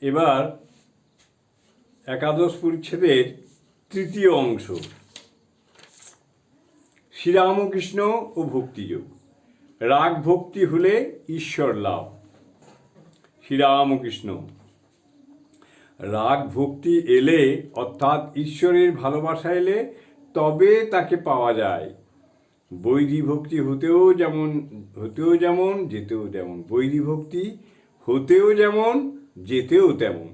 এবার একাদশ পরিচ্ছেদের তৃতীয় অংশ, শ্রীরামকৃষ্ণ ও ভক্তিযোগ। রাগ ভক্তি হলে ঈশ্বর লাভ। শ্রীরামকৃষ্ণ, রাগ ভক্তি এলে অর্থাৎ ঈশ্বরের ভালোবাসা এলে তবে তাকে পাওয়া যায়। বৈধী ভক্তি হতেও যেমন যেতেও তেমন। বৈধী ভক্তি হতেও যেমন যেতেও তেমন।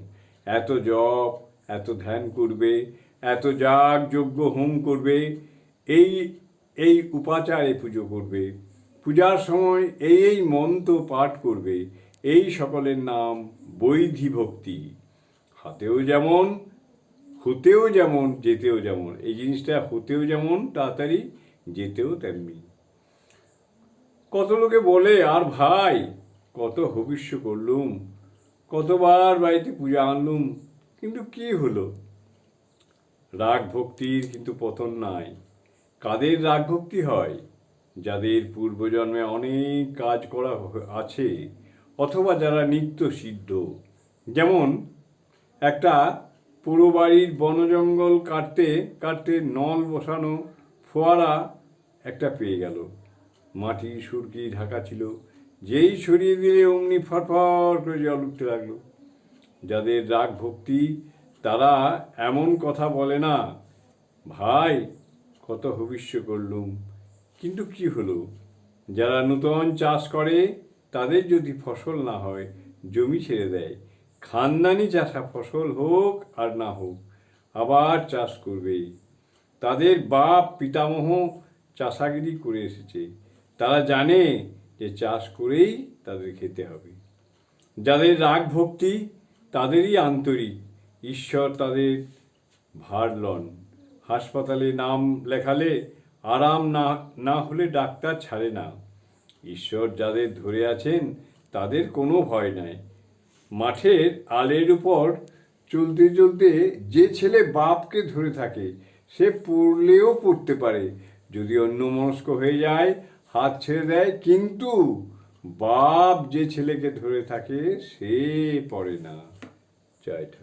এত জপ, এত ধ্যান করবে, এত যাগ যজ্ঞ হোম করবে, এই উপাচারে পুজো করবে, পূজার সময় এই মন্ত্র পাঠ করবে, এই সকলের নাম বৈধী ভক্তি। হাতেও যেমন, হতেও যেমন, যেতেও যেমন। এই জিনিসটা হতেও যেমন তাড়াতাড়ি, যেতেও তেমনি। কত লোকে বলে, আর ভাই কত হবিষ্য করলুম, কতবার বাড়িতে পূজা আনলুম, কিন্তু কি হলো? রাগ ভক্তির কিন্তু পতন নাই। কাদের রাগ ভক্তি হয়? যাদের পূর্বজন্মে অনেক কাজ করা আছে, অথবা যারা নিত্য সিদ্ধ। যেমন একটা পুরো বাড়ির বনজঙ্গল কাটতে কাটতে নল বসানো ফোয়ারা একটা পেয়ে গেল। মাটি সুরকি ঢাকা ছিল, যেই সরিয়ে দিলে অমনি ফরফর করে জল উঠতে লাগলো। যাদের রাগ ভক্তি তারা এমন কথা বলে না, ভাই কত হবিষ্য করলুম, কিন্তু কি হলো? যারা নূতন চাষ করে তাদের যদি ফসল না হয় জমি ছেড়ে দেয়, খানদানি চাষা ফসল হোক আর না হোক আবার চাষ করবে। তাদের বাপ পিতামহ চাষাগিরি করে এসেছে, তারা জানে যে চাষ করেই তাদের খেতে হবে। যাদের রাগ ভক্তি তাদেরই আন্তরিক, ঈশ্বর তাদের ভার লন। হাসপাতালে নাম লেখালে আরাম না হলে ডাক্তার ছাড়ে না। ঈশ্বর যাদের ধরে আছেন তাদের কোনো ভয় নাই। মাঠের আলের উপর চলতে চলতে যে ছেলে বাপকে ধরে থাকে সে পড়লেও পড়তে পারে, যদি অন্যমনস্ক হয়ে যায় হাত ছেড়ে দেয়, কিন্তু বাপ যে ছেলেকে ধরে থাকে সে পড়ে না। জয় ঠাকুর।